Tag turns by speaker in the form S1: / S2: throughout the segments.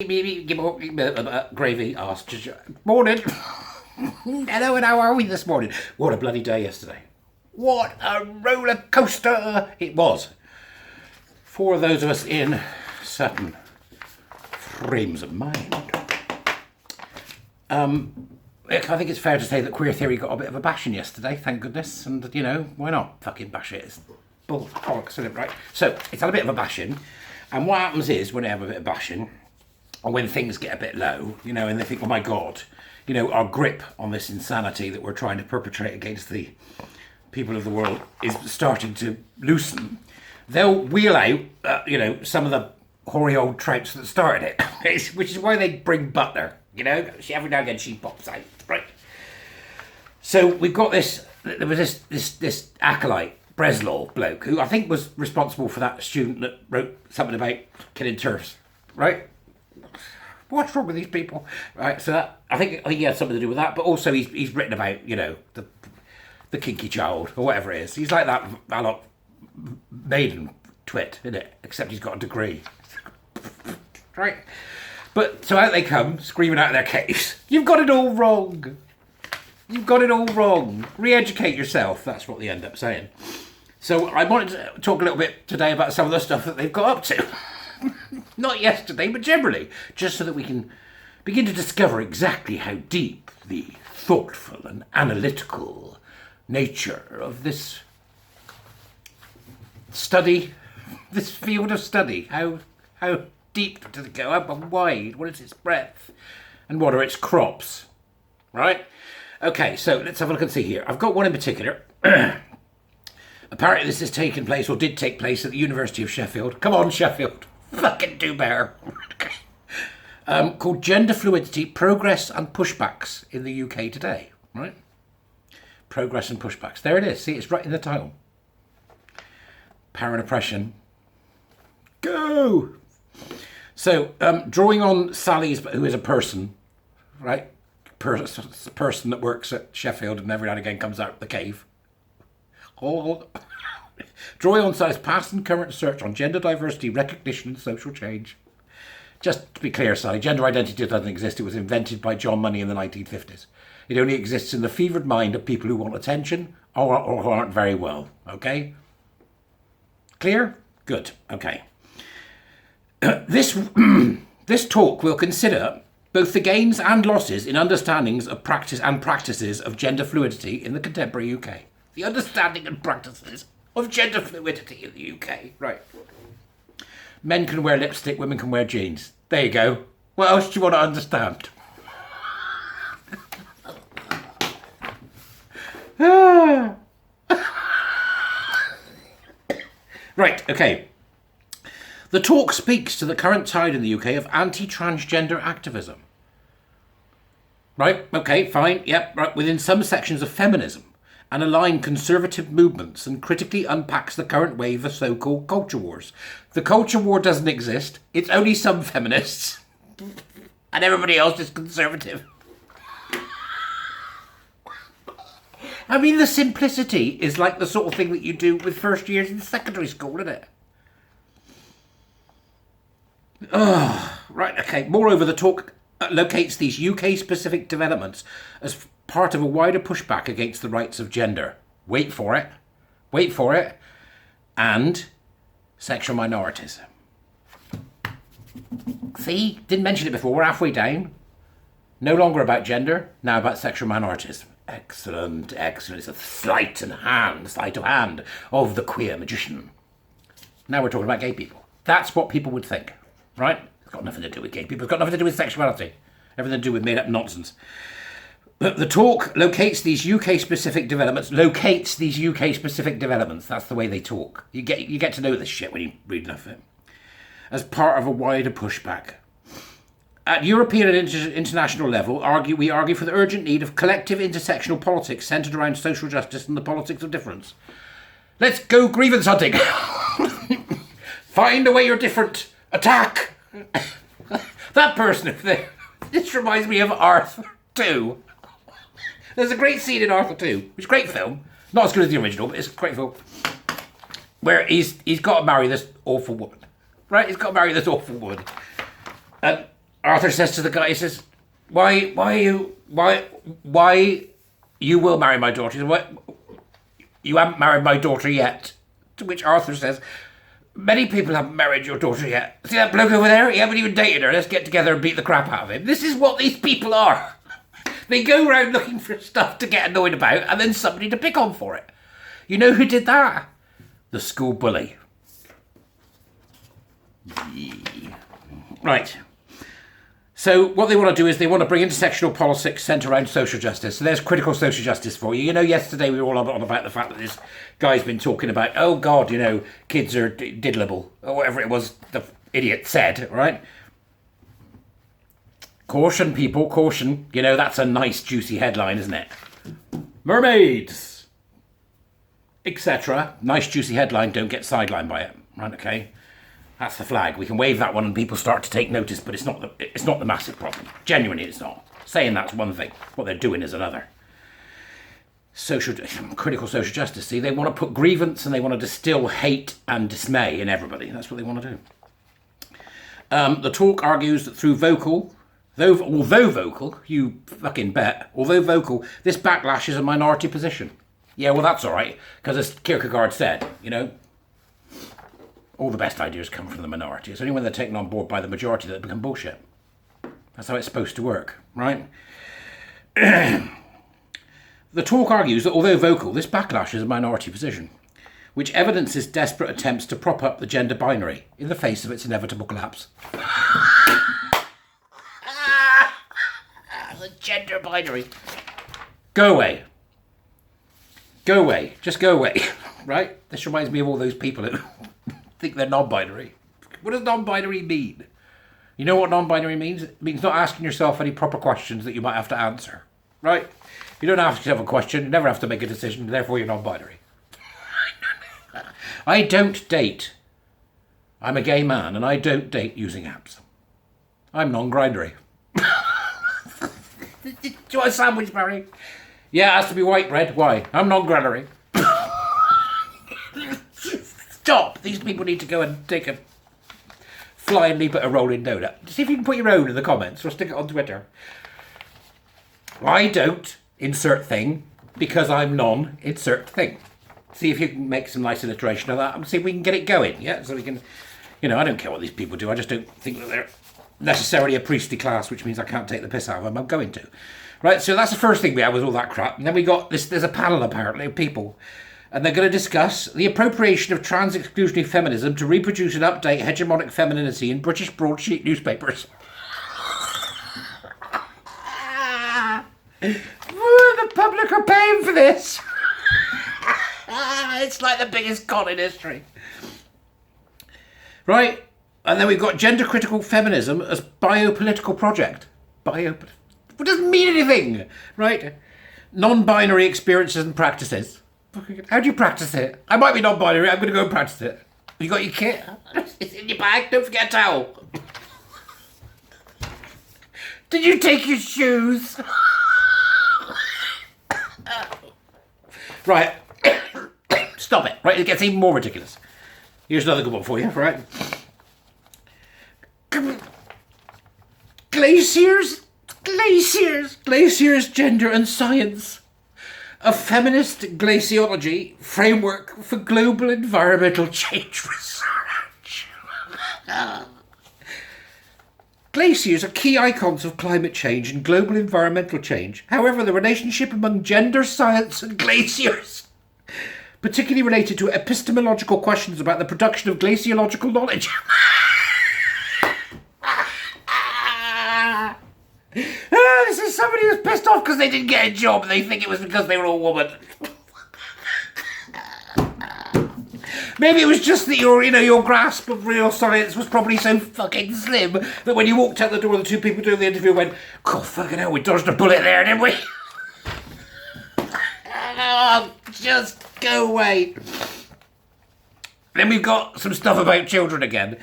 S1: Gravy asked. Morning. Hello, and how are we this morning? What a bloody day yesterday. What a roller coaster it was. For those of us in certain frames of mind. I think it's fair to say that queer theory got a bit of a bashing yesterday, thank goodness. And, you know, why not fucking bash it? It's bollocks, isn't it, right? So, it's had a bit of a bashing. And what happens is, when they have a bit of bashing, or when things get a bit low, you know, and they think, oh my God, you know, our grip on this insanity that we're trying to perpetrate against the people of the world is starting to loosen, they'll wheel out, you know, some of the hoary old trouts that started it, which is why they bring Butler, you know, every now and again she pops out, right? So we've got this, there was this acolyte, Breslaw bloke, who I think was responsible for that student that wrote something about killing turfs, right? What's wrong with these people? Right, so that, I think he had something to do with that, but also he's written about, you know, the kinky child, or whatever it is. He's like that Alok Maiden twit, isn't it? Except he's got a degree. Right? But, so out they come, screaming out of their caves. You've got it all wrong. You've got it all wrong. Re-educate yourself. That's what they end up saying. So I wanted to talk a little bit today about some of the stuff that they've got up to. Not yesterday, but generally, just so that we can begin to discover exactly how deep the thoughtful and analytical nature of this study, this field of study, how deep does it go, up and wide, what is its breadth, and what are its crops, right? Okay, so let's have a look and see here. I've got one in particular. Apparently this has taken place, or did take place, at the University of Sheffield. Come on, Sheffield. Fucking do better. Called Gender Fluidity, Progress and Pushbacks in the UK Today, right? Progress and Pushbacks. There it is. See, it's right in the title. Power and Oppression. Go! So, drawing on Sally's, who is a person, right? Person that works at Sheffield and every now and again comes out of the cave. Drawing on Sally's past and current research on gender diversity, recognition and social change. Just to be clear, Sally, gender identity doesn't exist. It was invented by John Money in the 1950s. It only exists in the fevered mind of people who want attention or who aren't very well, okay? Clear? Good, okay. This talk will consider both the gains and losses in understandings of practice and practices of gender fluidity in the contemporary UK. The understanding and practices of gender fluidity in the UK. Right. Men can wear lipstick, women can wear jeans. There you go. What else do you want to understand? Right, okay. The talk speaks to the current tide in the UK of anti-transgender activism. Right, okay, fine, yep, right, within some sections of feminism, and align conservative movements and critically unpacks the current wave of so-called culture wars. The culture war doesn't exist. It's only some feminists. And everybody else is conservative. I mean, the simplicity is like the sort of thing that you do with first years in secondary school, isn't it? Oh, right, okay. Moreover, the talk locates these UK-specific developments as part of a wider pushback against the rights of gender. Wait for it, and sexual minorities. See, didn't mention it before, we're halfway down. No longer about gender, now about sexual minorities. Excellent, excellent. It's a sleight of hand of the queer magician. Now we're talking about gay people. That's what people would think, right? It's got nothing to do with gay people. It's got nothing to do with sexuality. Everything to do with made-up nonsense. The talk locates these UK-specific developments. That's the way they talk. You get to know this shit when you read enough of it. As part of a wider pushback. At European and international level, we argue for the urgent need of collective intersectional politics centred around social justice and the politics of difference. Let's go grievance hunting. Find a way you're different. Attack. That person over there. This reminds me of Arthur 2. There's a great scene in Arthur 2, which is a great film. Not as good as the original, but it's a great film. Where he's got to marry this awful woman. Right? He's got to marry this awful woman. And Arthur says to the guy, he says, why you will marry my daughter? He says, what? You haven't married my daughter yet. To which Arthur says, many people haven't married your daughter yet. See that bloke over there? You haven't even dated her. Let's get together and beat the crap out of him. This is what these people are. They go around looking for stuff to get annoyed about and then somebody to pick on for it. You know who did that? The school bully. Yeah. Right. So what they want to do is they want to bring intersectional politics centred around social justice. So there's critical social justice for you. You know, yesterday we were all on about the fact that this guy's been talking about, oh God, you know, kids are diddleable, or whatever it was the idiot said, right? Caution, people, caution. You know, that's a nice juicy headline, isn't it? Mermaids, etc. Nice juicy headline, don't get sidelined by it, right, okay? That's the flag. We can wave that one and people start to take notice, but it's not the massive problem. Genuinely, it's not. Saying that's one thing. What they're doing is another. Critical social justice. See, they want to put grievance and they want to distill hate and dismay in everybody. That's what they want to do. The talk argues that although vocal, you fucking bet, although vocal, this backlash is a minority position. Yeah, well, that's all right, because as Kierkegaard said, you know, all the best ideas come from the minority. It's only when they're taken on board by the majority that they become bullshit. That's how it's supposed to work, right? The talk argues that although vocal, this backlash is a minority position, which evidences desperate attempts to prop up the gender binary in the face of its inevitable collapse. The gender binary. Go away. Go away. Just go away, right? This reminds me of all those people who think they're non-binary. What does non-binary mean? You know what non-binary means? It means not asking yourself any proper questions that you might have to answer, right? You don't ask yourself a question, you never have to make a decision, therefore you're non-binary. I don't date. I'm a gay man and I don't date using apps. I'm non-grindery. Do you want a sandwich, Barry? Yeah, it has to be white bread. Why? I'm non-grindery. Stop! These people need to go and take a flying leap at a rolling donut. See if you can put your own in the comments or stick it on Twitter. I don't insert thing because I'm non-insert thing. See if you can make some nice alliteration of that and see if we can get it going. Yeah, so we can, you know, I don't care what these people do. I just don't think that they're necessarily a priestly class, which means I can't take the piss out of them. I'm going to. Right, so that's the first thing we have with all that crap. And then we got this, there's a panel apparently of people. And they're going to discuss the appropriation of trans-exclusionary feminism to reproduce and update hegemonic femininity in British broadsheet newspapers. The public are paying for this. It's like the biggest con in history. Right, and then we've got gender-critical feminism as biopolitical project. It doesn't mean anything, right? Non-binary experiences and practices. How do you practice it? I might be non-binary, I'm going to go and practice it. You got your kit? It's in your bag, don't forget a towel. Did you take your shoes? Right. Stop it. Right, it gets even more ridiculous. Here's another good one for you, right? Glaciers, gender and science. A feminist glaciology framework for global environmental change research. Glaciers are key icons of climate change and global environmental change. However, the relationship among gender, science and glaciers, particularly related to epistemological questions about the production of glaciological knowledge. This is somebody who's pissed off because they didn't get a job and they think it was because they were a woman. Maybe it was just that your grasp of real science was probably so fucking slim that when you walked out the door, the two people doing the interview went, God, fucking hell, we dodged a bullet there, didn't we? Oh, just go away. Then we've got some stuff about children again.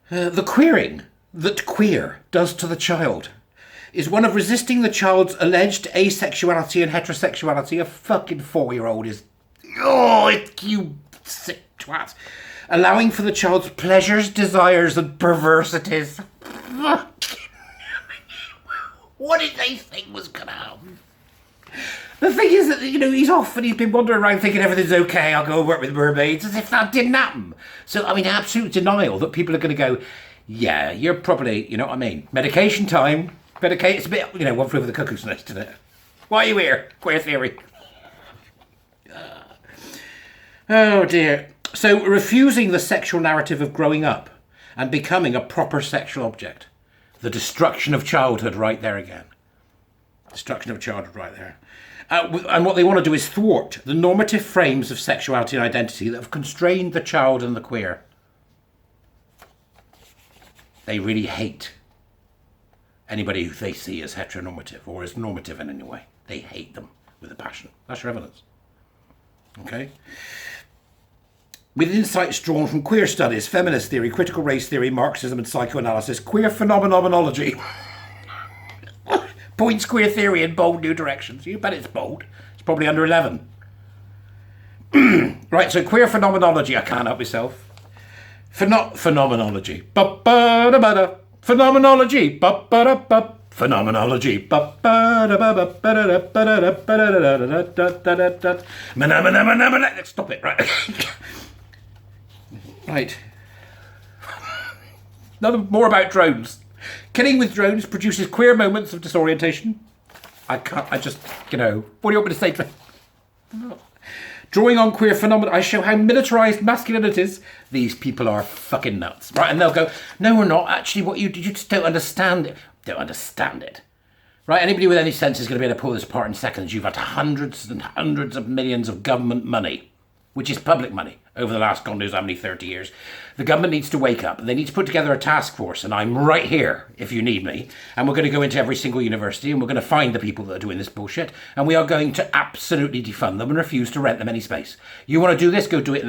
S1: The queering that queer does to the child is one of resisting the child's alleged asexuality and heterosexuality. A fucking 4-year-old is... Oh, you sick twat. Allowing for the child's pleasures, desires and perversities. What did they think was going to happen? The thing is that, you know, he's off and he's been wandering around thinking everything's okay, I'll go work with mermaids, as if that didn't happen. So, I mean, absolute denial that people are going to go, yeah, you're probably, you know what I mean, medication time, it's a bit, you know, one flew over the cuckoo's nest, isn't it? Why are you here? Queer theory. Oh dear. So, refusing the sexual narrative of growing up and becoming a proper sexual object. The destruction of childhood right there again. Destruction of childhood right there. And what they want to do is thwart the normative frames of sexuality and identity that have constrained the child and the queer. They really hate anybody who they see as heteronormative or as normative in any way. They hate them with a passion. That's your evidence. Okay? With insights drawn from queer studies, feminist theory, critical race theory, Marxism and psychoanalysis, queer phenomenology points queer theory in bold new directions. You bet it's bold. It's probably under 11. Right, so queer phenomenology, I can't help myself. Phenomenology. Ba-ba-da-ba-da. Phenomenology. Ba-ba-da-ba. Phenomenology. Let's stop it, right? Right. Nothing more about drones. Killing with drones produces queer moments of disorientation. I just, you know, what do you want me to say to me? Drawing on queer phenomena, I show how militarised masculine it is. These people are fucking nuts, right? And they'll go, no, we're not. Actually, what you just don't understand it. Don't understand it. Right? Anybody with any sense is going to be able to pull this apart in seconds. You've had hundreds and hundreds of millions of government money, which is public money, over the last, God knows how many, 30 years. The government needs to wake up. They need to put together a task force, and I'm right here if you need me. And we're going to go into every single university, and we're going to find the people that are doing this bullshit, and we are going to absolutely defund them and refuse to rent them any space. You want to do this? Go do it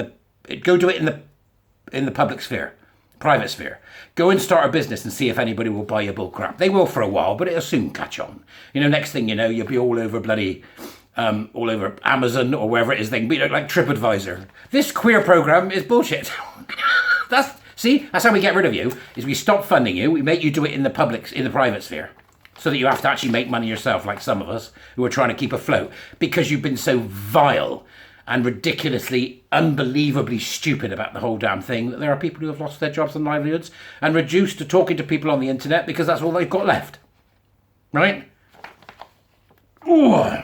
S1: in the public sphere, private sphere. Go and start a business and see if anybody will buy your bull crap. They will for a while, but it'll soon catch on. You know, next thing you know, you'll be all over bloody... all over Amazon or wherever it is, they can be like TripAdvisor. This queer program is bullshit. That's how we get rid of you, is we stop funding you, we make you do it in the private sphere, so that you have to actually make money yourself, like some of us who are trying to keep afloat, because you've been so vile and ridiculously, unbelievably stupid about the whole damn thing, that there are people who have lost their jobs and livelihoods and reduced to talking to people on the internet because that's all they've got left. Right? Ooh.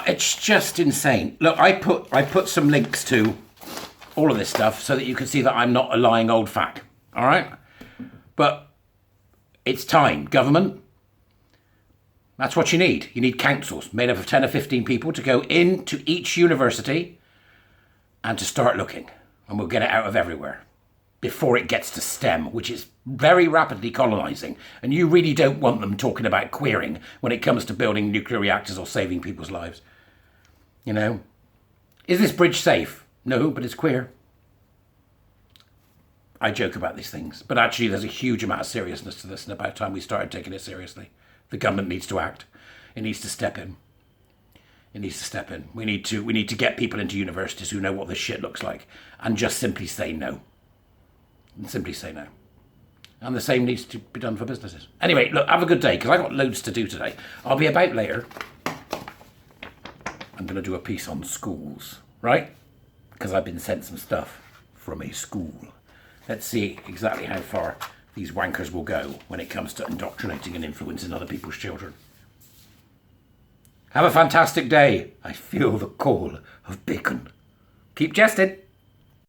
S1: It's just insane. Look, I put some links to all of this stuff so that you can see that I'm not a lying old fuck. All right? But it's time. Government, that's what you need. You need councils made up of 10 or 15 people to go into each university and to start looking. And we'll get it out of everywhere before it gets to STEM, which is very rapidly colonising. And you really don't want them talking about queering when it comes to building nuclear reactors or saving people's lives. You know? Is this bridge safe? No, but it's queer. I joke about these things, but actually there's a huge amount of seriousness to this, and about time we started taking it seriously. The government needs to act. It needs to step in. It needs to step in. We need to get people into universities who know what this shit looks like and just simply say no. And simply say no. And the same needs to be done for businesses. Anyway, look, have a good day, because I've got loads to do today. I'll be about later. I'm going to do a piece on schools, right? Because I've been sent some stuff from a school. Let's see exactly how far these wankers will go when it comes to indoctrinating and influencing other people's children. Have a fantastic day. I feel the call of bacon. Keep jesting.